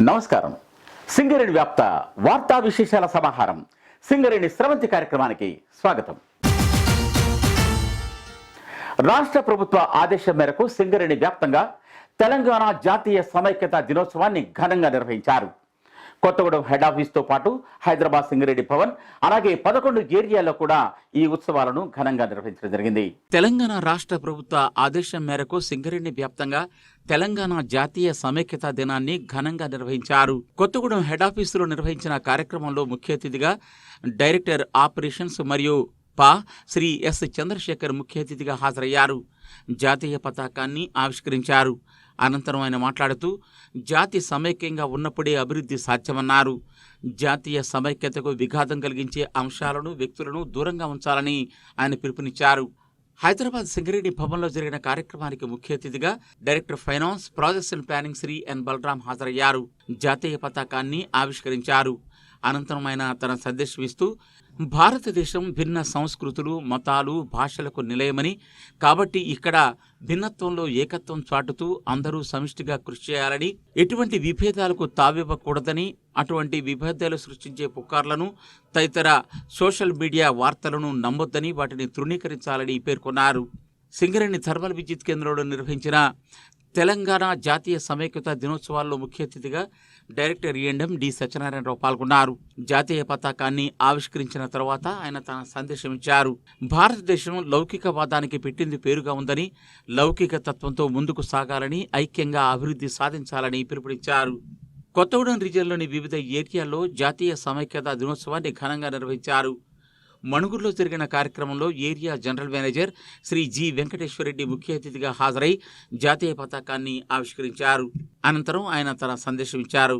నమస్కారం. సింగరేణి వ్యాప్త వార్తా విశేషాల సమాహారం సింగరేణి స్రవంతి కార్యక్రమానికి స్వాగతం. రాష్ట్ర ప్రభుత్వ ఆదేశం మేరకు సింగరేణి వ్యాప్తంగా తెలంగాణ జాతీయ సమైక్యత దినోత్సవాన్ని ఘనంగా నిర్వహించారు. కొత్తగూడెం హెడ్ ఆఫీస్తో పాటు హైదరాబాద్ సింగరేణి భవన్ అలాగే 11 ఏరియాల్లో కూడా ఈ ఉత్సవాలను ఘనంగా నిర్వహించడం జరిగింది. తెలంగాణ రాష్ట్ర ప్రభుత్వ ఆదేశం మేరకు సింగరేణి వ్యాప్తంగా తెలంగాణ జాతీయ సమైక్యత దినాన్ని ఘనంగా నిర్వహించారు. కొత్తగూడెం హెడ్ ఆఫీసులో నిర్వహించిన కార్యక్రమంలో ముఖ్య అతిథిగా డైరెక్టర్ ఆపరేషన్స్ మరియు శ్రీ ఎస్ చంద్రశేఖర్ ముఖ్య అతిథిగా హాజరయ్యారు. జాతీయ పతాకాన్ని ఆవిష్కరించారు. అనంతరం ఆయన మాట్లాడుతూ జాతి సమైక్యంగా ఉన్నప్పుడే అభివృద్ధి సాధ్యమన్నారు. జాతీయ సమైక్యతకు విఘాతం కలిగించే అంశాలను వ్యక్తులను దూరంగా ఉంచాలని ఆయన పిలుపునిచ్చారు. హైదరాబాద్ సింగరేణి భవన్లో జరిగిన కార్యక్రమానికి ముఖ్య అతిథిగా director finance projects and planning Shri N Balaram హాజరయ్యారు. జాతీయ పతాకాన్ని ఆవిష్కరించారు. అనంతరం ఆయన తన సందేశం ఇస్తూ భారతదేశం భిన్న సంస్కృతులు, మతాలు, భాషలకు నిలయమని, కాబట్టి ఇక్కడ భిన్నత్వంలో ఏకత్వం చాటుతూ అందరూ సమిష్టిగా కృషి చేయాలని, ఎటువంటి విభేదాలకు తావివ్వకూడదని, అటువంటి విభేదాలు సృష్టించే పుకార్లను తదితర సోషల్ మీడియా వార్తలను నమ్మొద్దని, వాటిని తృణీకరించాలని పేర్కొన్నారు. సింగరేణి థర్మల్ విద్యుత్ కేంద్రంలో నిర్వహించిన తెలంగాణ జాతీయ సమైక్యత దినోత్సవాల్లో ముఖ్య అతిథిగా డైరెక్టర్ E&M డి సత్యనారాయణరావు పాల్గొన్నారు. జాతీయ పతాకాన్ని ఆవిష్కరించిన తర్వాత ఆయన తన సందేశం ఇచ్చారు. భారతదేశం లౌకికవాదానికి పెట్టింది పేరుగా ఉందని, లౌకిక తత్వంతో ముందుకు సాగాలని, ఐక్యంగా అభివృద్ధి సాధించాలని పిలుపునిచ్చారు. కొత్తగూడెం రీజియన్లోని వివిధ ఏరియాల్లో జాతీయ సమైక్యత దినోత్సవాన్ని ఘనంగా నిర్వహించారు. మణుగురులో జరిగిన కార్యక్రమంలో area general manager Shri G Venkateswarareddy ముఖ్య అతిథిగా హాజరై జాతీయ పతాకాన్ని ఆవిష్కరించారు. అనంతరం ఆయన తన సందేశం ఇచ్చారు.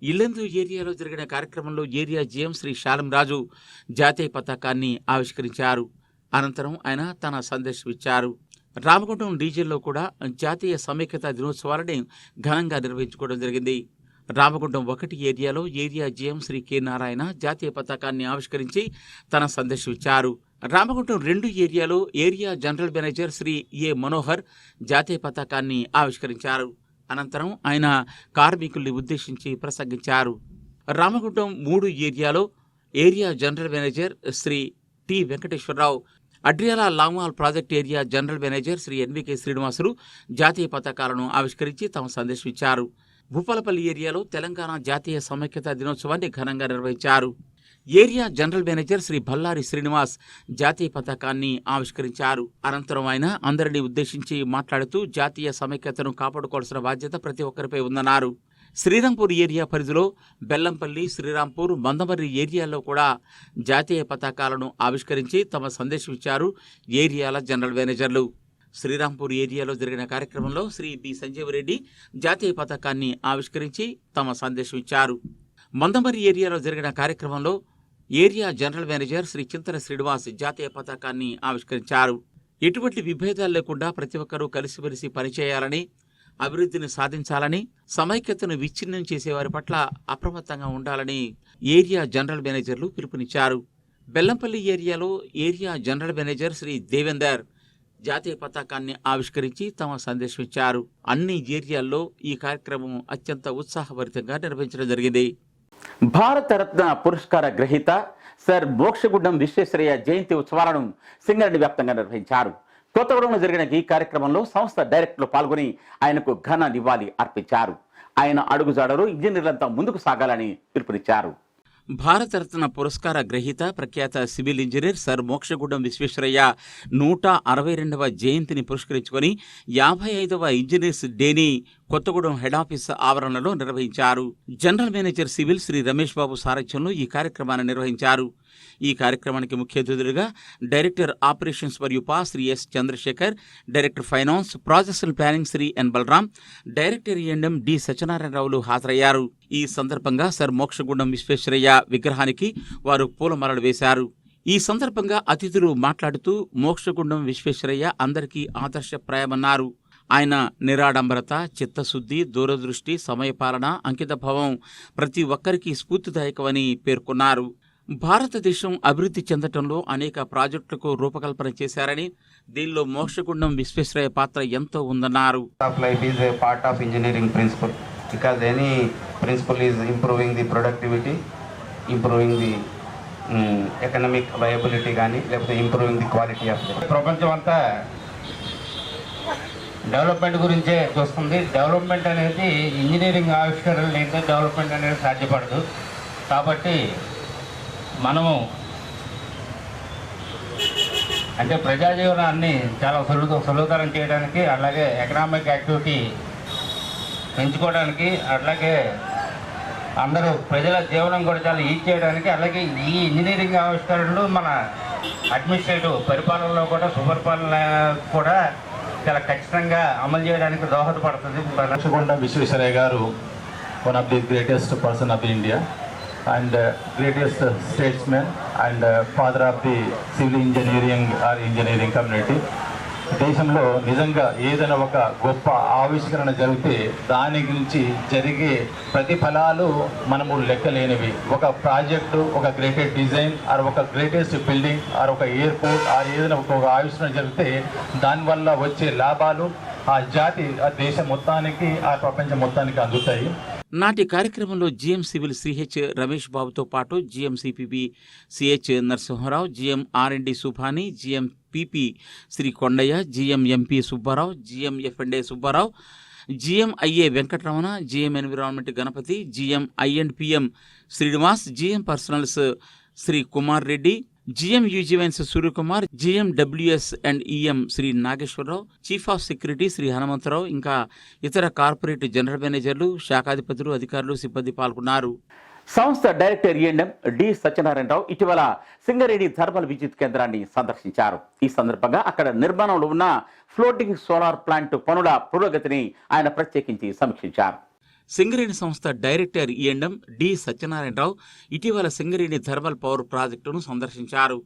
ఇల్లెందు ఏరియాలో జరిగిన కార్యక్రమంలో ఏరియా GM శ్రీ శాలం రాజు జాతీయ పతాకాన్ని ఆవిష్కరించారు. అనంతరం ఆయన తన సందేశం ఇచ్చారు. రామగుండం రీజియన్లో కూడా జాతీయ సమైక్యత దినోత్సవాలని ఘనంగా నిర్వహించుకోవడం జరిగింది. రామగుండం 1 ఏరియాలో area GM Shri K Narayana జాతీయ పతాకాన్ని ఆవిష్కరించి తన సందేశం ఇచ్చారు. రామగుండం 2 ఏరియాలో area general manager Shri A Manohar జాతీయ పతాకాన్ని ఆవిష్కరించారు. అనంతరం ఆయన కార్మికుల్ని ఉద్దేశించి ప్రసంగించారు. రామగుండం 3 ఏరియాలో area general manager Shri T Venkateswararao, Adriyala longwall project area general manager Shri NVK Srinivasulu జాతీయ పతాకాలను ఆవిష్కరించి తమ సందేశం ఇచ్చారు. భూపాలపల్లి ఏరియాలో తెలంగాణ జాతీయ సమైక్యత దినోత్సవాన్ని ఘనంగా నిర్వహించారు. Area general manager Shri Bhallari Srinivas జాతీయ పతాకాన్ని ఆవిష్కరించారు. అనంతరం ఆయన అందరినీ ఉద్దేశించి మాట్లాడుతూ జాతీయ సమైక్యతను కాపాడుకోవాల్సిన బాధ్యత ప్రతి ఒక్కరిపై ఉందన్నారు. శ్రీరాంపూర్ ఏరియా పరిధిలో బెల్లంపల్లి, శ్రీరాంపూర్, మందమర్రి ఏరియాల్లో కూడా జాతీయ పతాకాలను ఆవిష్కరించి తమ సందేశం ఇచ్చారు ఏరియాల జనరల్ మేనేజర్లు. శ్రీరాంపూర్ ఏరియాలో జరిగిన కార్యక్రమంలో శ్రీ బి సంజీవరెడ్డి జాతీయ పతాకాన్ని ఆవిష్కరించి తమ సందేశం ఇచ్చారు. మందమర్రి ఏరియాలో జరిగిన కార్యక్రమంలో ఏరియా జనరల్ మేనేజర్ శ్రీ చింతన శ్రీనివాస్ జాతీయ పతాకాన్ని ఆవిష్కరించారు. ఎటువంటి విభేదాలు లేకుండా ప్రతి ఒక్కరూ కలిసిమెలిసి పనిచేయాలని, అభివృద్ధిని సాధించాలని, సమైక్యతను విచ్ఛిన్నం చేసేవారి పట్ల అప్రమత్తంగా ఉండాలని ఏరియా జనరల్ మేనేజర్లు పిలుపునిచ్చారు. బెల్లంపల్లి ఏరియాలో area general manager Shri Devender జాతీయ పతాకాన్ని ఆవిష్కరించి తమ సందేశం ఇచ్చారు. అన్ని ఏరియాల్లో ఈ కార్యక్రమం అత్యంత ఉత్సాహభరితంగా నిర్వహించడం జరిగింది. భారతరత్న పురస్కార గ్రహీత సర్ మోక్షగుండం విశ్వేశ్వరయ్య జయంతి ఉత్సవాలను సింగరేణి వ్యాప్తంగా నిర్వహించారు. కొత్తగూడెంలో జరిగిన ఈ కార్యక్రమంలో సంస్థ డైరెక్టర్లు పాల్గొని ఆయనకు ఘన నివాళి అర్పించారు. ఆయన అడుగుజాడలో ఇంజనీర్లంతా ముందుకు సాగాలని పిలుపునిచ్చారు. భారతరత్న పురస్కార గ్రహీత ప్రఖ్యాత civil engineer sir Mokshagundam Visvesvaraya 162వ జయంతిని పురస్కరించుకొని 55వ ఇంజనీర్స్ డేని కొత్తగూడెం హెడ్ ఆఫీస్ ఆవరణలో నిర్వహించారు. General manager civil Shri Ramesh Babu సారథ్యంలో ఈ కార్యక్రమాన్ని నిర్వహించారు. ఈ కార్యక్రమానికి ముఖ్య అతిథులుగా డైరెక్టర్ ఆపరేషన్స్ మరియు Shri S Chandrashekar, director finance projects and planning Shri N Balaram, director E&M D సత్యనారాయణరావులు హాజరయ్యారు. ఈ సందర్భంగా సర్ మోక్షగుండం విశ్వేశ్వరయ్య విగ్రహానికి వారు పూలమాలలు వేశారు. ఈ సందర్భంగా అతిథులు మాట్లాడుతూ మోక్షగుండం విశ్వేశ్వరయ్య అందరికీ ఆదర్శప్రాయమన్నారు. ఆయన నిరాడంబరత, చిత్తశుద్ధి, దూరదృష్టి, సమయపాలన, అంకితభావం ప్రతి ఒక్కరికి స్ఫూర్తిదాయకమని పేర్కొన్నారు. భారతదేశం అభివృద్ధి చెందటంలో అనేక ప్రాజెక్టులకు రూపకల్పన చేశారని, దీనిలో మోక్షగుండం విశ్వేశ్వరయ్య పాత్ర ఎంతో ఉందన్నారు. because any principle is improving the productivity, improving the economic viability కానీ లేకపోతే improving the quality of life. ప్రపంచం అంతా డెవలప్మెంట్ గురించే చూస్తుంది. డెవలప్మెంట్ అనేది ఇంజనీరింగ్ ఆవిష్కరణ లేకపోతే డెవలప్మెంట్ అనేది సాధ్యపడదు. కాబట్టి మనము అంటే ప్రజా జీవనాన్ని చాలా సులభతరం చేయడానికి, అలాగే ఎకనామిక్ యాక్టివిటీ పెంచుకోవడానికి, అట్లాగే అందరూ ప్రజల జీవనం కూడా చాలా ఈజీ చేయడానికి, అలాగే ఈ ఇంజనీరింగ్ ఆవిష్కరణలు మన అడ్మినిస్ట్రేటివ్ పరిపాలనలో కూడా సుపరిపాలన కూడా చాలా ఖచ్చితంగా అమలు చేయడానికి దోహదపడుతుంది. మోక్షగుండం విశ్వేశ్వరయ్య గారు one of the greatest person of India and greatest statesmen and father of the civil engineering community. దేశంలో నిజంగా ఏదైనా ఒక గొప్ప ఆవిష్కరణ జరిగితే దాని గురించి జరిగే ప్రతిఫలాలు మనము లెక్కలేనివి. ఒక ప్రాజెక్టు, ఒక గ్రేటెస్ట్ డిజైన్ ఆర్ ఒక గ్రేటెస్ట్ బిల్డింగ్ ఆర్ ఒక ఎయిర్పోర్ట్ ఆర్ ఏదైనా ఒక ఆవిష్కరణ జరిగితే దానివల్ల వచ్చే లాభాలు ఆ జాతి, ఆ దేశం మొత్తానికి, ఆ ప్రపంచం మొత్తానికి అందుతాయి. నాటి కార్యక్రమంలో జిఎం సివిల్ సిహెచ్ రమేష్ బాబుతో పాటు GM CPB CH Narasimharao, GM RMD Subhani, GM PP Shri Kondaiah, GM MP Subbarao, GM ఎఫ్ఎండే Subbarao, GM IA Venkataramana, GM environment Ganapathi, GM I and PM Srinivas, GM personnels Shri Kumar Reddy, GM యూజీవెన్స్ Suryakumar, GM WS and EM Shri Nageswararao, chief of security Shri Hanumantharao, ఇంకా ఇతర కార్పొరేట్ జనరల్ మేనేజర్లు, శాఖాధిపతులు, అధికారులు, సిబ్బంది పాల్గొన్నారు. సంస్థ డైరెక్టర్ ఈఎంఎం డి సత్యనారాయణరావు ఇటీవల సింగరేణి థర్మల్ విద్యుత్ కేంద్రాన్ని సందర్శించారు. ఈ సందర్భంగా అక్కడ నిర్మాణంలో ఉన్న ఫ్లోటింగ్ సోలార్ ప్లాంట్ పనుల పురోగతిని ఆయన ప్రత్యేకించి సమీక్షించారు. సింగరేణి సంస్థ డైరెక్టర్ ఈఎంఎం డి సత్యనారాయణరావు ఇటీవల సింగరేణి థర్మల్ పవర్ ప్రాజెక్టును సందర్శించారు.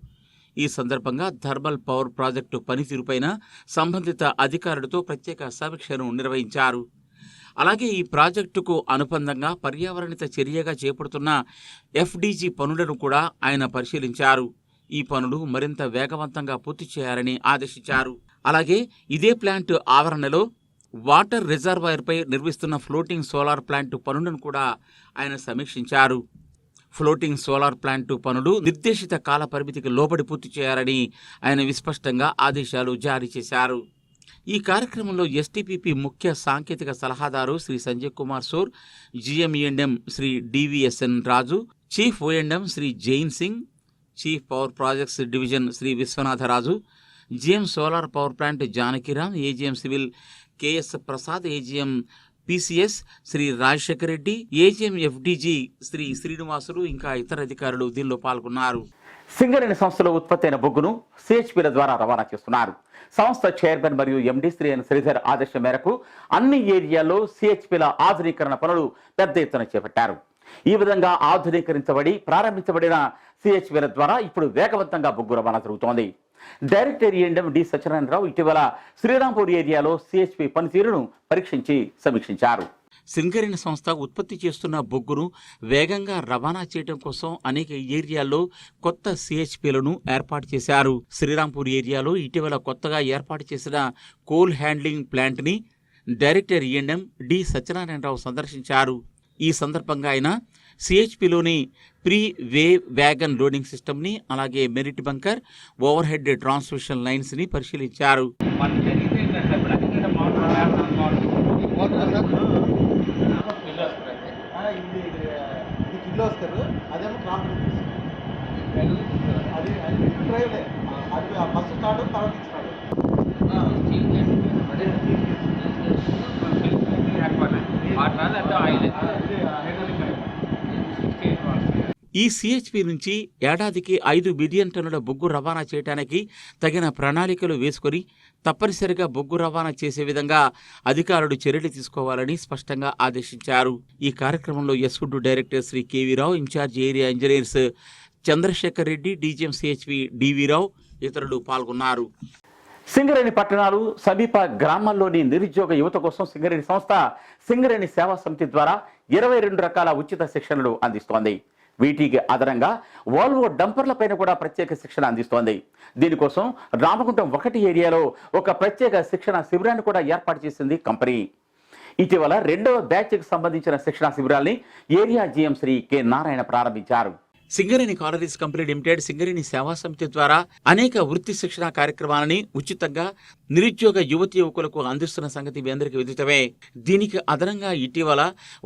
ఈ సందర్భంగా థర్మల్ పవర్ ప్రాజెక్టు పనితీరుపైన సంబంధిత అధికారులతో ప్రత్యేక సమీక్షను నిర్వహించారు. అలాగే ఈ ప్రాజెక్టుకు అనుబంధంగా పర్యావరణిత చర్యగా చేపడుతున్న ఎఫ్డీజీ పనులను కూడా ఆయన పరిశీలించారు. ఈ పనులు మరింత వేగవంతంగా పూర్తి చేయాలని ఆదేశించారు. అలాగే ఇదే ప్లాంట్ ఆవరణలో వాటర్ రిజర్వాయర్పై నిర్మిస్తున్న ఫ్లోటింగ్ సోలార్ ప్లాంట్ పనులను కూడా ఆయన సమీక్షించారు. ఫ్లోటింగ్ సోలార్ ప్లాంట్ పనులు నిర్దేశిత కాల పరిమితికి లోబడి పూర్తి చేయాలని ఆయన విస్పష్టంగా ఆదేశాలు జారీ చేశారు. ఈ కార్యక్రమంలో ఎస్టీపీపీ ముఖ్య సాంకేతిక సలహాదారు Shri Sanjay Kumar Sur, GM E and M Shri DVSN Raju, chief O and M Shri Jain Singh, chief power projects division Shri Viswanatharaju, GM solar power plant Janakiram, AGM civil KS Prasad, AGM PCS Shri Rajasekhar Reddy, AGM FDG Shri Srinivasulu, ఇంకా ఇతర అధికారులు దీనిలో పాల్గొన్నారు. సింగరేణి సంస్థలో ఉత్పత్తి అయిన బొగ్గును సిహెచ్పిల ద్వారా రవాణా చేస్తున్నారు. సంస్థ చైర్మన్ మరియు ఎండీ శ్రీ ఎన్ శ్రీధర్ ఆదేశం మేరకు అన్ని ఏరియాల్లో సిహెచ్పిల ఆధునీకరణ పనులు పెద్ద ఎత్తున చేపట్టారు. ఈ విధంగా ఆధునీకరించబడి ప్రారంభించబడిన సిహెచ్పిల ద్వారా ఇప్పుడు వేగవంతంగా బొగ్గు రవాణా జరుగుతోంది. డైరెక్టర్ ఈఎంఎం డి సత్యనారాయణరావు ఇటీవల శ్రీరాంపూర్ ఏరియాలో సిహెచ్పి పనితీరును పరీక్షించి సమీక్షించారు. సింగరేణి సంస్థ ఉత్పత్తి చేస్తున్న బొగ్గును వేగంగా రవాణా చేయడం కోసం అనేక ఏరియాల్లో కొత్త సిహెచ్పిలను ఏర్పాటు చేశారు. శ్రీరాంపూర్ ఏరియాలో ఇటీవల కొత్తగా ఏర్పాటు చేసిన కోల్ హ్యాండ్లింగ్ ప్లాంట్ని డైరెక్టర్ ఈఎంఎం డి సత్యనారాయణరావు సందర్శించారు. ఈ సందర్భంగా ఆయన సిహెచ్పిలోని ప్రీ వేవ్ వ్యాగన్ లోడింగ్ సిస్టమ్ని, అలాగే merit bunker, overhead transmission లైన్స్ని పరిశీలించారు. ఈ సిహెచ్పి నుంచి ఏడాదికి 5 బిలియన్ టన్నుల బొగ్గు రవాణా చేయడానికి తగిన ప్రణాళికలు వేసుకొని తప్పనిసరిగా బొగ్గు రవాణా చేసే విధంగా అధికారులు చర్యలు తీసుకోవాలని స్పష్టంగా ఆదేశించారు. ఈ కార్యక్రమంలో ఎస్వుడ్ director Shri KVRao, incharge area engineers Chandrashekar Reddy, DGM CHP DVRao ఇతరులు పాల్గొన్నారు. సింగరేణి పట్టణాలు సమీప గ్రామాల్లోని నిరుద్యోగ యువత కోసం సింగరేణి సంస్థ సింగరేణి సేవా సమితి ద్వారా 22 రకాల ఉచిత శిక్షణలు అందిస్తోంది. వీటికి అదనంగా వాల్వో డంపర్లపైన కూడా ప్రత్యేక శిక్షణ అందిస్తోంది. దీనికోసం రామగుండం 1 ఏరియాలో ఒక ప్రత్యేక శిక్షణ శిబిరాన్ని కూడా ఏర్పాటు చేసింది కంపెనీ. ఇటీవల 2వ బ్యాచ్కి సంబంధించిన శిక్షణా శిబిరాల్ని area GM Shri K Narayana ప్రారంభించారు. Singareni collieries company limited Singareni Seva Samithi ద్వారా అనేక వృత్తి శిక్షణ కార్యక్రమాలని ఉచితంగా నిరుద్యోగ యువకులకు అందిస్తున్న సంగతి మీ అందరికీ విదితమే. దీనికి అదనంగా ఇటీవల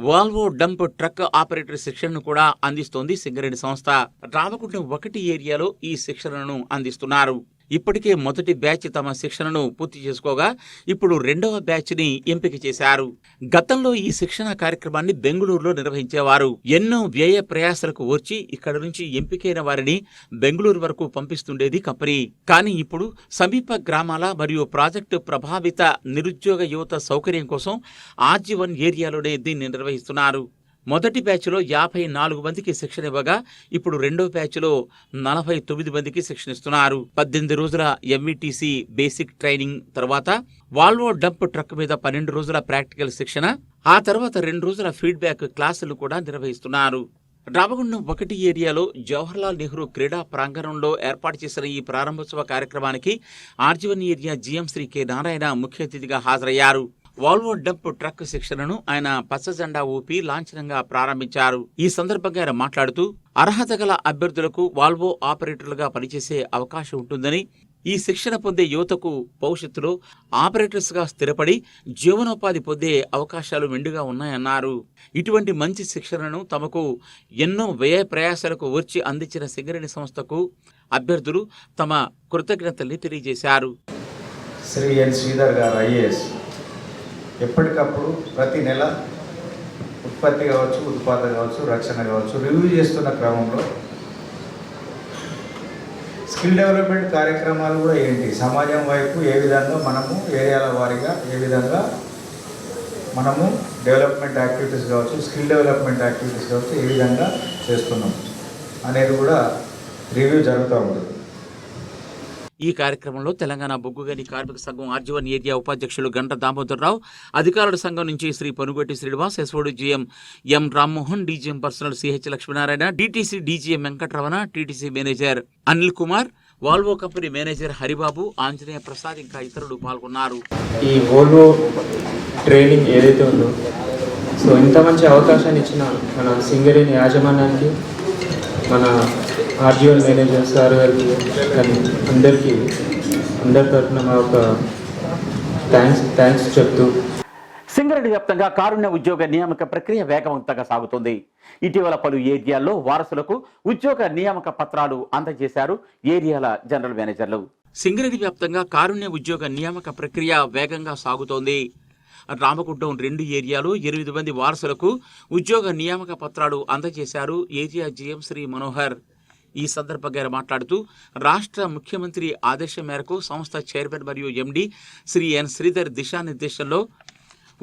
వాల్వో డంప్ ట్రక్ ఆపరేటర్ శిక్షణను కూడా అందిస్తోంది సింగరేణి సంస్థ. రామగుండం 1 ఏరియాలో ఈ శిక్షణను అందిస్తున్నారు. ఇప్పటికే మొదటి బ్యాచ్ తమ శిక్షణను పూర్తి చేసుకోగా ఇప్పుడు 2వ బ్యాచ్ని ఎంపిక చేశారు. గతంలో ఈ శిక్షణ కార్యక్రమాన్ని బెంగళూరులో నిర్వహించేవారు. ఎన్నో వ్యయ ప్రయాసాలకు వచ్చి ఇక్కడ నుంచి ఎంపికైన వారిని బెంగళూరు వరకు పంపిస్తుండేది కంపెనీ. కానీ ఇప్పుడు సమీప గ్రామాల మరియు ప్రాజెక్టు ప్రభావిత నిరుద్యోగ యువత సౌకర్యం కోసం RG1 ఏరియాలోనే దీన్ని నిర్వహిస్తున్నారు. మొదటి బ్యాచ్లో 54 మందికి శిక్షణ ఇవ్వగా ఇప్పుడు 2వ బ్యాచ్లో 49 మందికి శిక్షణ ఇస్తున్నారు. 18 రోజుల MVTC బేసిక్ ట్రైనింగ్ తర్వాత వాల్వో డంప్ ట్రక్ మీద 12 రోజుల ప్రాక్టికల్ శిక్షణ, ఆ తర్వాత 2 రోజుల ఫీడ్బ్యాక్ క్లాసులు కూడా నిర్వహిస్తున్నారు. రామగుండం 1 ఏరియాలో జవహర్లాల్ నెహ్రూ క్రీడా ప్రాంగణంలో ఏర్పాటు చేసిన ఈ ప్రారంభోత్సవ కార్యక్రమానికి RG1 area GM Shri K Narayana ముఖ్య అతిథిగా హాజరయ్యారు. వాల్వో డంప్ ట్రక్ శిక్షణను ఆయన పచ్చ జెండా ఊపి లాంఛనంగా ప్రారంభించారు. ఈ సందర్భంగా ఆయన మాట్లాడుతూ అర్హత గల అభ్యర్థులకు వాల్వో ఆపరేటర్లుగా పనిచేసే అవకాశం ఉంటుందని, ఈ శిక్షణ పొందే యువతకు భవిష్యత్తులో ఆపరేటర్స్గా స్థిరపడి జీవనోపాధి పొందే అవకాశాలు మెండుగా ఉన్నాయన్నారు. ఇటువంటి మంచి శిక్షణను తమకు ఎన్నో వ్యయ ప్రయాసాలకు వచ్చి అందించిన సింగరేణి సంస్థకు అభ్యర్థులు తమ కృతజ్ఞతల్ని తెలియజేశారు. శ్రీ ఎన్ శ్రీధర్ గారు IAS ఎప్పటికప్పుడు ప్రతి నెల ఉత్పత్తి కావచ్చు, ఉత్పాదన కావచ్చు, రక్షణ కావచ్చు రివ్యూ చేస్తున్న క్రమంలో స్కిల్ డెవలప్మెంట్ కార్యక్రమాలు కూడా ఏంటి, సమాజం వైపు ఏ విధంగా మనము ఏరియాల వారీగా ఏ విధంగా మనము డెవలప్మెంట్ యాక్టివిటీస్ కావచ్చు, స్కిల్ డెవలప్మెంట్ యాక్టివిటీస్ కావచ్చు ఏ విధంగా చేస్తున్నాం అనేది కూడా రివ్యూ జరుగుతూ ఉంటుంది. ఈ కార్యక్రమంలో తెలంగాణ బొగ్గుగని కార్మిక సంఘం RG1 ఏరియా ఉపాధ్యక్షులు గంట దామోదర్రావు, అధికారుల సంఘం నుంచి Shri Panugotti Srinivas, SOD GM M Rammohan, DGM personnel CH Lakshminarayana, DTC DGM Venkataramana, TTC manager Anil Kumar, volvo company manager Haribabu, Anjaneya Prasad ఇంకా ఇతరులు పాల్గొన్నారు. ఈ వాల్వో ట్రైనింగ్ ఏదైతే ఉందో, సో ఇంత మంచి అవకాశాన్ని ఇచ్చిన మన సింగరేణి యాజమాన్యానికి, మన RG1 మేనేజర్ సార్ గారికి, కానీ అందరి తరఫున మా ఒక థ్యాంక్స్ చెప్తూ సింగరేణి వ్యాప్తంగా కారుణ్య ఉద్యోగ నియామక ప్రక్రియ వేగవంతంగా సాగుతుంది. ఇటీవల పలు ఏరియాల్లో వారసులకు ఉద్యోగ నియామక పత్రాలు అందజేశారు ఏరియాల జనరల్ మేనేజర్లు. సింగరేణి వ్యాప్తంగా కారుణ్య ఉద్యోగ నియామక ప్రక్రియ వేగంగా సాగుతోంది. రామగుండం 2 ఏరియాలో 8 మంది వారసులకు ఉద్యోగ నియామక పత్రాలు అందజేశారు ఏరియా జీఎం శ్రీ మనోహర్. ఈ సందర్భంగా మాట్లాడుతూ రాష్ట్ర ముఖ్యమంత్రి ఆదేశం మేరకు సంస్థ చైర్మన్ మరియు MD శ్రీ ఎన్ శ్రీధర్ దిశానిర్దేశంలో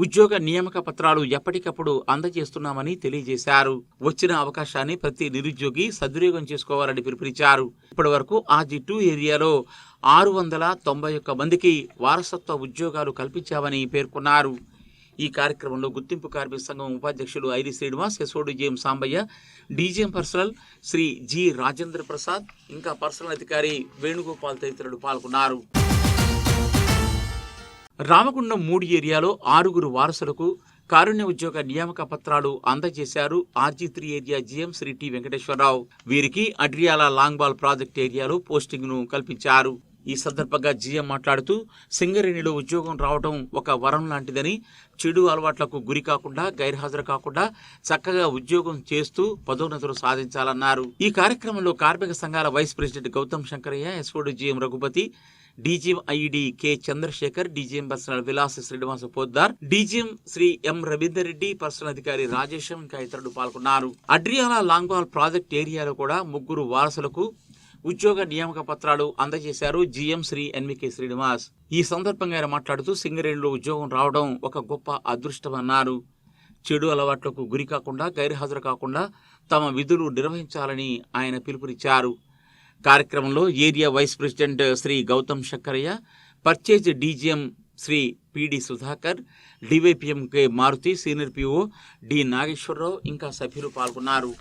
ఉద్యోగ నియామక పత్రాలు ఎప్పటికప్పుడు అందజేస్తున్నామని తెలియజేశారు. వచ్చిన అవకాశాన్ని ప్రతి నిరుద్యోగి సద్వినియోగం చేసుకోవాలని పిలుపునిచ్చారు. ఇప్పటి వరకు RG2 ఏరియాలో 691 మందికి వారసత్వ ఉద్యోగాలు కల్పించామని పేర్కొన్నారు. ఈ కార్యక్రమంలో గుర్తింపు కార్మిక సంఘం ఉపాధ్యక్షులు Iri Srinivas, SOD GM Sambaiah, DGM personnel Shri G Rajendra Prasad ఇంకా పర్సనల్ అధికారి వేణుగోపాల్ తదితరులు పాల్గొన్నారు. రామగుండం 3 ఏరియాలో 6 వారసులకు కారుణ్య ఉద్యోగ నియామక పత్రాలు అందజేశారు RG3 area GM Shri T Venkateswararao. వీరికి అడ్రియాల లాంగ్ బాల్ ప్రాజెక్ట్ ఏరియాలో పోస్టింగ్ను కల్పించారు. ఈ సందర్భంగా GM మాట్లాడుతూ సింగరేణిలో ఉద్యోగం రావడం ఒక వరం లాంటిదని, చెడు అలవాట్లకు గురి కాకుండా, గైర్హాజరు కాకుండా చక్కగా ఉద్యోగం చేస్తూ పదోన్నతులు సాధించాలన్నారు. ఈ కార్యక్రమంలో కార్మిక సంఘాల vice president Gautam Shankaraiah, SOD GM Raghupathi, DGM IED K Chandrashekar, DGM personnel Vilas Srinivasa Poddar, DGM Shri M Ravinder Reddy, personnel అధికారి రాజేశం ఇంకా ఇతరులు పాల్గొన్నారు. అడ్రియాల లాంగ్ బాల్ ప్రాజెక్ట్ ఏరియాలో కూడా 3 వారసులకు ఉద్యోగ నియామక పత్రాలు అందజేశారు GM శ్రీ NVK శ్రీనివాస్. ఈ సందర్భంగా ఆయన మాట్లాడుతూ సింగరేణిలో ఉద్యోగం రావడం ఒక గొప్ప అదృష్టమన్నారు. చెడు అలవాట్లకు గురి కాకుండా, గైర్హాజరు కాకుండా తమ విధులు నిర్వహించాలని ఆయన పిలుపునిచ్చారు. కార్యక్రమంలో area vice president Shri Gautam Shankaraiah, purchase DGM Shri PD Sudhakar, DYPM K Maruti, senior PO D Nageswararao ఇంకా సభ్యులు పాల్గొన్నారు.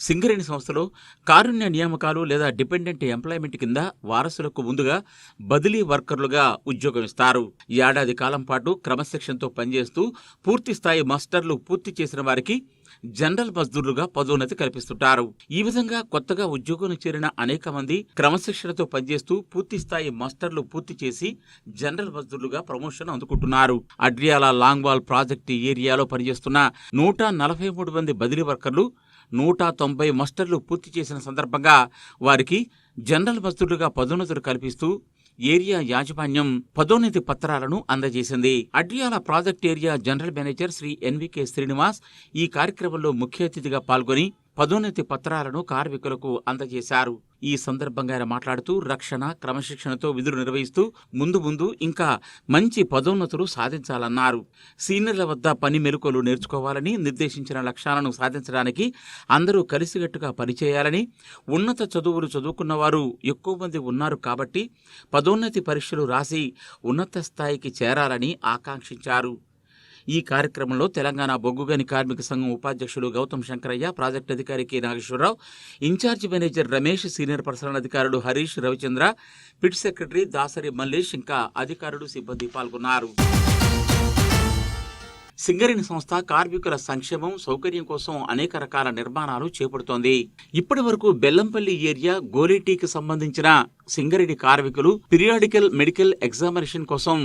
సింగరేణి సంస్థలో కారుణ్య నియామకాలు లేదా డిపెండెంట్ ఎంప్లాయ్మెంట్ కింద వారసులకు ముందుగా బదిలీ వర్కర్లుగా ఉద్యోగం ఇస్తారు. ఏడాది కాలం పాటు క్రమశిక్షణతో పనిచేస్తూ పూర్తి స్థాయి మాస్టర్లు పూర్తి చేసిన వారికి జనరల్ మజ్దూర్లుగా పదోన్నతి కల్పిస్తుంటారు. ఈ విధంగా కొత్తగా ఉద్యోగంలో చేరిన అనేక మంది క్రమశిక్షణతో పనిచేస్తూ పూర్తి స్థాయి మాస్టర్లు పూర్తి చేసి general మజ్దూర్లుగా promotion అందుకుంటున్నారు. Adriyala longwall project ఏరియాలో పనిచేస్తున్న 143 మంది బదిలీ వర్కర్లు 190 మాస్టర్లు పూర్తి చేసిన సందర్భంగా వారికి జనరల్ మజ్దూర్లుగా పదోన్నతులు కల్పిస్తూ ఏరియా యాజమాన్యం పదోన్నతి పత్రాలను అందజేసింది. Adriyala project area general manager Shri NVK Srinivas ఈ కార్యక్రమంలో ముఖ్య అతిథిగా పాల్గొని పదోన్నతి పత్రాలను కార్మికులకు అందజేశారు. ఈ సందర్భంగా ఆయన మాట్లాడుతూ రక్షణ క్రమశిక్షణతో విధులు నిర్వహిస్తూ ముందు ఇంకా మంచి పదోన్నతులు సాధించాలన్నారు. సీనియర్ల వద్ద పని మెలకువలు నేర్చుకోవాలని, నిర్దేశించిన లక్ష్యాలను సాధించడానికి అందరూ కలిసికట్టుగా పనిచేయాలని, ఉన్నత చదువులు చదువుకున్న వారు ఎక్కువ మంది ఉన్నారు కాబట్టి పదోన్నతి పరీక్షలు రాసి ఉన్నత స్థాయికి చేరాలని ఆకాంక్షించారు. ఈ కార్యక్రమంలో తెలంగాణ బొగ్గుగని కార్మిక సంఘం ఉపాధ్యక్షులు గౌతమ్ శంకరయ్య, ప్రాజెక్టు అధికారి K Nageswararao, incharge manager Ramesh, senior personnel అధికారులు హరీష్, రవిచంద్ర, పిట్ సెక్రటరీ దాసరి మల్లేష్ ఇంకా అధికారులు సిబ్బంది పాల్గొన్నారు. సింగరేణి సంస్థ కార్మికుల సంక్షేమం సౌకర్యం కోసం అనేక రకాల నిర్మాణాలు చేపడుతోంది. ఇప్పటి వరకు బెల్లంపల్లి ఏరియా గోలేటీకి సంబంధించిన సింగరేణి కార్మికులు పీరియాడికల్ మెడికల్ ఎగ్జామినేషన్ కోసం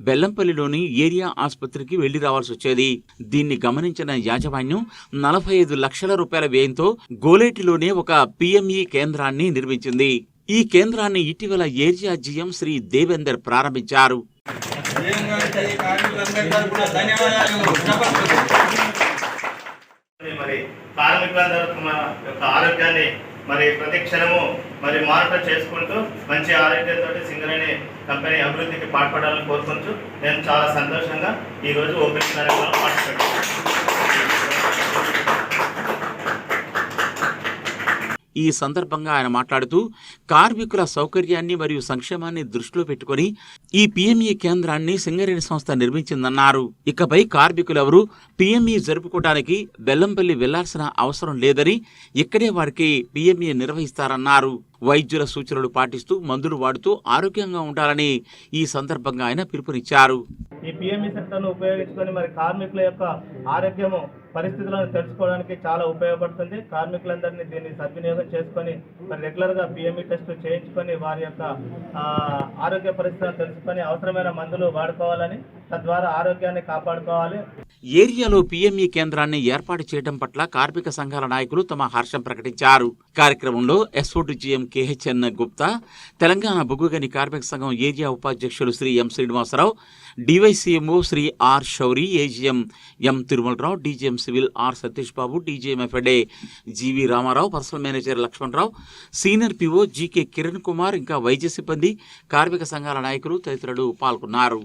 బెల్లంపల్లిలోని ఏరియా ఆసుపత్రికి వెళ్లి రావాల్సి వచ్చేది. దీన్ని గమనించిన యాజమాన్యం 45 లక్షల రూపాయల వ్యయంతో గోలేటిలోనే ఒక పిఎంఈ కేంద్రాన్ని నిర్మించింది. ఈ కేంద్రాన్ని ఇటీవల ఏరియా జీఎం శ్రీ దేవేందర్ ప్రారంభించారు. మరి కార్మికులందరూ యొక్క ఆరోగ్యాన్ని మరి ప్రతి క్షణము మరి మానిటర్ చేసుకుంటూ మంచి ఆరోగ్యంతో సింగరేణి కంపెనీ అభివృద్ధికి పాటుపడాలని కోరుకుంటూ నేను చాలా సంతోషంగా ఈరోజు ఓపెనింగ్ కార్యక్రమంలో పార్టిసిపేట్ చేస్తున్నాను. ఈ సందర్భంగా ఆయన మాట్లాడుతూ కార్మికుల సౌకర్యాన్ని మరియు సంక్షేమాన్ని దృష్టిలో పెట్టుకుని ఈ పిఎంఈ కేంద్రాన్ని సింగరేణి సంస్థ నిర్మించిందన్నారు. ఇకపై కార్మికులెవరూ పిఎంఈ జరుపుకోవడానికి బెల్లంపల్లి వెళ్లాల్సిన అవసరం లేదని, ఇక్కడే వారికి పిఎంఈ నిర్వహిస్తారన్నారు. వైద్యుల సూచనలు పాటిస్తూ మందులు వాడుతూ ఆరోగ్యంగా ఉండాలని ఈ సందర్భంగా ఆయన పిలుపునిచ్చారు. ఈ పిఎంఈ సెంటర్ను ఉపయోగించుకొని మరి కార్మికుల యొక్క ఆరోగ్యము పరిస్థితులను తెలుసుకోవడానికి చాలా ఉపయోగపడుతుంది. కార్మికులందరినీ దీన్ని సద్వినియోగం చేసుకొని మరి రెగ్యులర్గా పిఎంఈ టెస్ట్ చేయించుకొని వారి యొక్క ఆరోగ్య పరిస్థితులను తెలుసుకొని అవసరమైన మందులు వాడుకోవాలని, తద్వారా ఆరోగ్యాన్ని కాపాడుకోవాలి. ఏరియాలో పిఎంఈ కేంద్రాన్ని ఏర్పాటు చేయడం పట్ల కార్మిక సంఘాల నాయకులు తమ హర్షం ప్రకటించారు. కార్యక్రమంలో ఎస్ఓడిజిఎం కేహెచ్ఎన్ గుప్తా, తెలంగాణ బొగ్గుగని కార్మిక సంఘం ఏరియా ఉపాధ్యక్షులు Shri M Srinivasarao, DYCMO Shri R Shouri, AGM M Tirumalarao, DGM civil R Satish Babu, DGM ఎఫ్ఎడే GV Ramarao, personnel manager Lakshmanarao, senior PO GK Kiran Kumar ఇంకా వైద్య సిబ్బంది, కార్మిక సంఘాల నాయకులు తదితరులు పాల్గొన్నారు.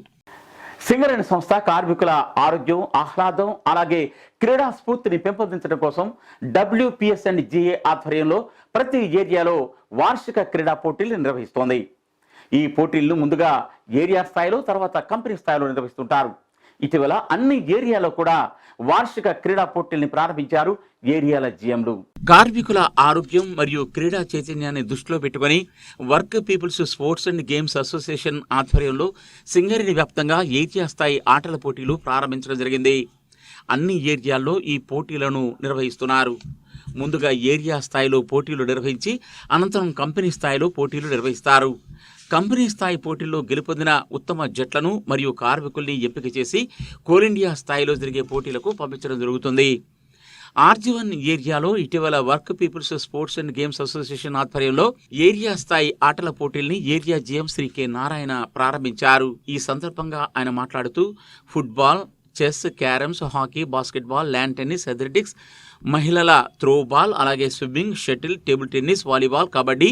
సింగరేణి సంస్థ కార్మికుల ఆరోగ్యం, ఆహ్లాదం అలాగే క్రీడా స్ఫూర్తిని పెంపొందించడం కోసం WPSNGA ఆధ్వర్యంలో ప్రతి ఏరియాలో వార్షిక క్రీడా పోటీలు నిర్వహిస్తోంది. ఈ పోటీలను ముందుగా ఏరియా స్థాయిలో, తర్వాత కంపెనీ స్థాయిలో నిర్వహిస్తుంటారు. ఇటీవల అన్ని ఏరియాలో కూడా వార్షిక క్రీడా పోటీల్ని ప్రారంభించారు ఏరియాల జీఎంలు. కార్మికుల ఆరోగ్యం మరియు క్రీడా చైతన్యాన్ని దృష్టిలో పెట్టుకుని work people's sports and games association ఆధ్వర్యంలో సింగరేణి వ్యాప్తంగా ఏరియా స్థాయి ఆటల పోటీలు ప్రారంభించడం జరిగింది. అన్ని ఏరియాల్లో ఈ పోటీలను నిర్వహిస్తున్నారు. ముందుగా ఏరియా స్థాయిలో పోటీలు నిర్వహించి అనంతరం కంపెనీ స్థాయిలో పోటీలు నిర్వహిస్తారు. కంపెనీ స్థాయి పోటీల్లో గెలుపొందిన ఉత్తమ జట్లను మరియు కార్మికుల్ని ఎంపిక చేసి కోల్ ఇండియా స్థాయిలో జరిగే పోటీలకు పంపించడం జరుగుతుంది. RG1 ఏరియాలో ఇటీవల work people's sports and games association ఆధ్వర్యంలో ఏరియా స్థాయి ఆటల పోటీల్ని area GM Shri K Narayana ప్రారంభించారు. ఈ సందర్భంగా ఆయన మాట్లాడుతూ football, chess, carroms, hockey, basketball, lawn tennis, athletics, మహిళల త్రోబాల్, అలాగే swimming, shuttle, table tennis, volleyball, kabaddi,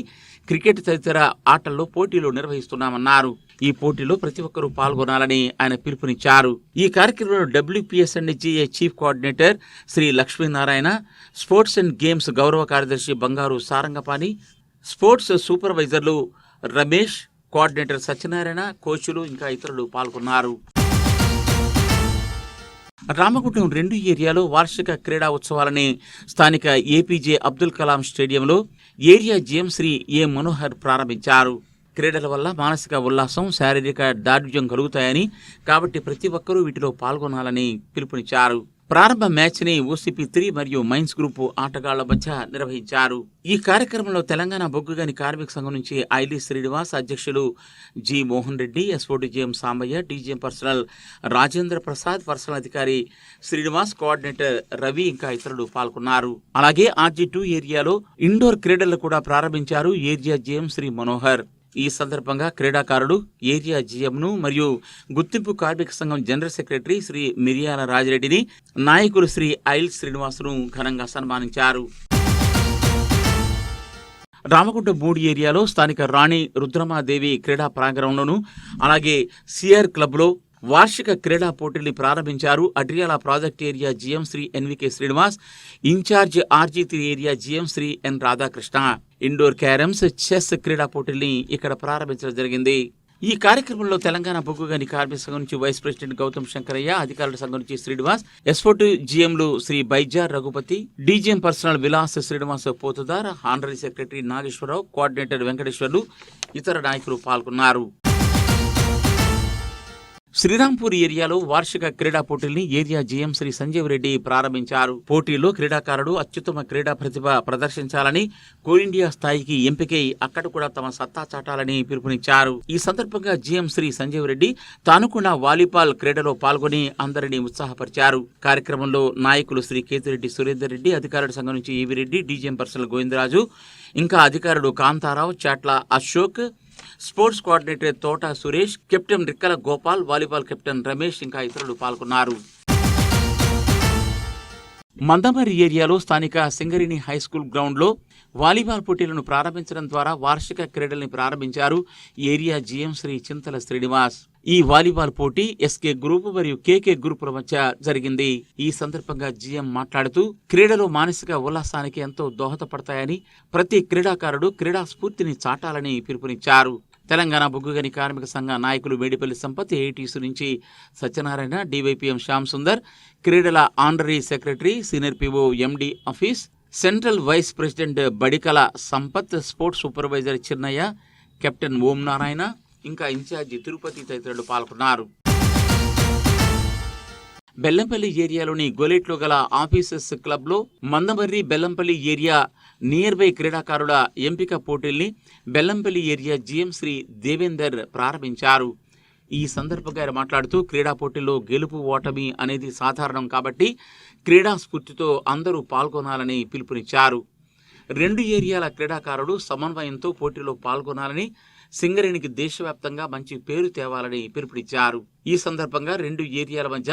cricket తదితర ఆటల్లో పోటీలు నిర్వహిస్తున్నామన్నారు. ఈ పోటీలో ప్రతి ఒక్కరూ పాల్గొనాలని ఆయన పిలుపునిచ్చారు. ఈ కార్యక్రమంలో WPSNGA chief coordinator Shri Lakshminarayana, sports and games గౌరవ కార్యదర్శి బంగారు సారంగపాణి, స్పోర్ట్స్ సూపర్వైజర్లు రమేష్, కోఆర్డినేటర్ సత్యనారాయణ, కోచ్లు ఇంకా ఇతరులు పాల్గొన్నారు. రామగుండం 2 ఏరియాలో వార్షిక క్రీడా ఉత్సవాలని స్థానిక ఏపీజే అబ్దుల్ కలాం స్టేడియంలో area GM Shri A Manohar ప్రారంభించారు. క్రీడల వల్ల మానసిక ఉల్లాసం, శారీరక దార్ఢ్యం కలుగుతాయని, కాబట్టి ప్రతి ఒక్కరూ వీటిలో పాల్గొనాలని పిలుపునిచ్చారు. ప్రారంభ మ్యాచ్ని ఓసీపీ 3 మరియు మైన్స్ గ్రూపు ఆటగాళ్ల మధ్య నిర్వహించారు. ఈ కార్యక్రమంలో తెలంగాణ బొగ్గుగని కార్మిక సంఘం నుంచి ఐలీ శ్రీనివాస్, అధ్యక్షులు G Mohan Reddy, SOD GM Sambaiah, DGM personnel Rajendra Prasad, personnel అధికారి శ్రీనివాస్, కోఆర్డినేటర్ రవి ఇంకా ఇతరులు పాల్గొన్నారు. అలాగే RG2 ఏరియాలో ఇండోర్ క్రీడలు కూడా ప్రారంభించారు ఏరియా జీఎం శ్రీ మనోహర్. ఈ సందర్భంగా క్రీడాకారుడు ఏరియా జీఎంను మరియు గుర్తింపు కార్మిక సంఘం జనరల్ సెక్రటరీ శ్రీ మిరియాల రాజిరెడ్డిని, నాయకులు శ్రీ ఐల్ శ్రీనివాసును ఘనంగా సన్మానించారు. రామగుండం 3 ఏరియాలో స్థానిక రాణి రుద్రమాదేవి క్రీడా ప్రాంగణంలోను, అలాగే సిఆర్ క్లబ్లో వార్షిక క్రీడా పోటీల్ని ప్రారంభించారు. Adriyala project area GM Shri NVK Srinivas, incharge RG3 area GM Shri N Radhakrishna. Indoor carroms, chess క్రీడా పోటీల్ని ఇక్కడ ప్రారంభించడం జరిగింది. ఈ కార్యక్రమంలో తెలంగాణ బొగ్గుగని కార్మిక సంఘం నుంచి వైస్ ప్రెసిడెంట్ గౌతమ్ శంకరయ్య, అధికారుల సంఘం నుంచి శ్రీనివాస్, ఎస్ఫోర్ట్ జీఎంలు శ్రీ బైజార్ Raghupathi, DGM personnel Vilas Srinivas Pothudar, honorary secretary Nageswararao, coordinator Venkateswarlu, ఇతర నాయకులు పాల్గొన్నారు. శ్రీరాంపూర్ ఏరియాలో వార్షిక క్రీడా పోటీల్ని ఏరియా జీఎం శ్రీ సంజీవ్ రెడ్డి ప్రారంభించారు. పోటీల్లో క్రీడాకారుడు అత్యుత్తమ క్రీడా ప్రతిభ ప్రదర్శించాలని, కోల్ ఇండియా స్థాయికి ఎంపికై అక్కడ కూడా తమ సత్తా చాటాలని పిలుపునిచ్చారు. ఈ సందర్భంగా జీఎం శ్రీ సంజీవ్ రెడ్డి తాను కూడా వాలీబాల్ క్రీడలో పాల్గొని అందరినీ ఉత్సాహపరిచారు. కార్యక్రమంలో నాయకులు శ్రీ కేతిరెడ్డి సురేందర్ రెడ్డి, అధికారుల సంఘం నుంచి ఈవి రెడ్డి, డీజీఎం పర్సనల్ గోవిందరాజు, ఇంకా అధికారుడు కాంతారావు, చాట్ల అశోక్, స్పోర్ట్స్ కోఆర్డినేటర్ తోట Suresh, captain రిక్కల Gopal, volleyball captain Ramesh ఇంకా ఇతరులు పాల్గొన్నారు. మందమరి ఏరియాలో స్థానిక సింగరేణి హైస్కూల్ గ్రౌండ్లో వాలీబాల్ పోటీలను ప్రారంభించడం ద్వారా వార్షిక క్రీడల్ని ప్రారంభించారు ఏరియా జీఎం శ్రీ చింతల శ్రీనివాస్. ఈ వాలీబాల్ పోటీ ఎస్కే గ్రూప్ మరియు కేకే గ్రూపుల మధ్య జరిగింది. ఈ సందర్భంగా జీఎం మాట్లాడుతూ క్రీడలు మానసిక ఉల్లాసానికి ఎంతో దోహదపడతాయని, ప్రతి క్రీడాకారుడు క్రీడా స్ఫూర్తిని చాటాలని పిలుపునిచ్చారు. తెలంగాణ బొగ్గుగని కార్మిక సంఘ నాయకులు మేడిపల్లి సంపత్, ఏఐటీసీ నుంచి సత్యనారాయణ, డివైపీఎం శ్యామ్ సుందర్, క్రీడల honorary secretary senior PO MD office, central vice president Badikala Sampath, sports supervisor Chinnaiah, captain Om Narayana, ఇంకా ఇన్ఛార్జి తిరుపతి తదితరులు పాల్గొన్నారు. బెల్లంపల్లి ఏరియాలోని గోలేట్లో గల ఆఫీసర్స్ క్లబ్లో Mandamarri Bellampalli area near by క్రీడాకారుల ఎంపిక పోటీల్ని బెల్లంపల్లి ఏరియా జీఎం శ్రీ దేవేందర్ ప్రారంభించారు. ఈ సందర్భంగా ఆయన మాట్లాడుతూ క్రీడా పోటీల్లో గెలుపు ఓటమి అనేది సాధారణం కాబట్టి క్రీడా స్ఫూర్తితో అందరూ పాల్గొనాలని పిలుపునిచ్చారు. 2 ఏరియాల క్రీడాకారులు సమన్వయంతో పోటీలో పాల్గొనాలని, సింగరేణికి దేశవ్యాప్తంగా మంచి పేరు తేవాలని పిలుపునిచ్చారు. ఈ సందర్భంగా 2 ఏరియాల మధ్య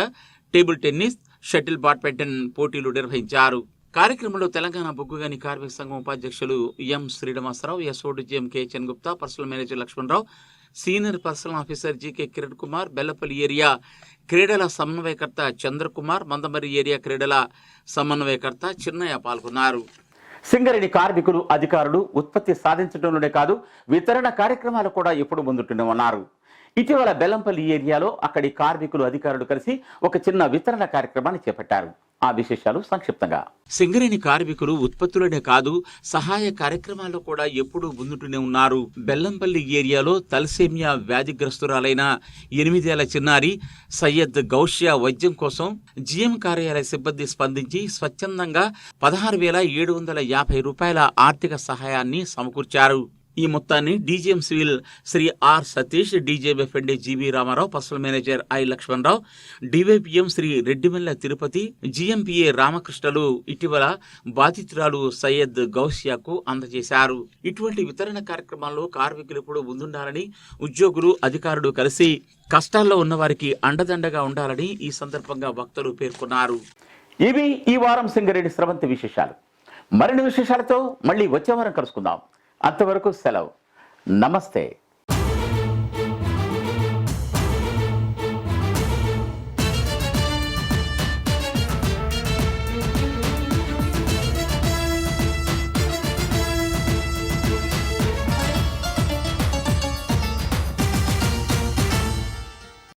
టేబుల్ టెన్నిస్, షటిల్ బ్యాడ్మింటన్ పోటీలు నిర్వహించారు. కార్యక్రమంలో తెలంగాణ బొగ్గుగని కార్మిక సంఘం ఉపాధ్యక్షులు ఎం శ్రీనివాసరావు, ఎస్ఓడిజిఎం కె.చెన్ Gupta, personnel manager Lakshmanarao, senior personnel officer GK Kiran Kumar, Bellampalli area క్రీడల సమన్వయకర్త చంద్రకుమార్, మందమరి ఏరియా క్రీడల సమన్వయకర్త చిన్నయ్య పాల్గొన్నారు. సింగరేణి కార్మికులు, అధికారులు ఉత్పత్తి సాధించడంలోనే కాదు వితరణ కార్యక్రమాలు కూడా ఎప్పుడు ముందుంటూనే ఉన్నారు. ఇటీవల బెల్లంపల్లి ఏరియాలో అక్కడి కార్మికులు, అధికారులు కలిసి ఒక చిన్న వితరణ కార్యక్రమాన్ని చేపట్టారు. ఆ విశేషాలు సంక్షిప్తంగా. సింగరేణి కార్మికులు ఉత్పత్తులనే కాదు సహాయ కార్యక్రమాల్లో కూడా ఎప్పుడూ ముందుంటూనే ఉన్నారు. బెల్లంపల్లి ఏరియాలో తలసేమియా వ్యాధిగ్రస్తురాలైన 8 ఏళ్ల చిన్నారి సయ్యద్ గౌషియా వైద్యం కోసం జీఎం కార్యాలయ సిబ్బంది స్పందించి స్వచ్ఛందంగా 16,750 రూపాయల ఆర్థిక సహాయాన్ని సమకూర్చారు. ఈ మొత్తాన్ని DGM civil Shri R Satish, DGM ఎఫ్ఎండి GV Ramarao, personnel manager I Lakshmanarao, DYPM Shri Reddimella Tirupathi, GM PA రామకృష్ణలు ఇటీవల బాధితురాలు సయ్యద్ గౌసియాకు అందజేశారు. ఇటువంటి వితరణ కార్యక్రమాల్లో కార్మికులు ఇప్పుడు ముందుండాలని, ఉద్యోగులు, అధికారులు కలిసి కష్టాల్లో ఉన్నవారికి అండదండగా ఉండాలని ఈ సందర్భంగా వక్తలు పేర్కొన్నారు. ఇవి ఈ వారం సింగరేణి స్రవంతి విశేషాలు. మరిన్ని విశేషాలతో మళ్ళీ వచ్చే వారం కలుసుకుందాం. అంతవరకు సెలవు. నమస్తే.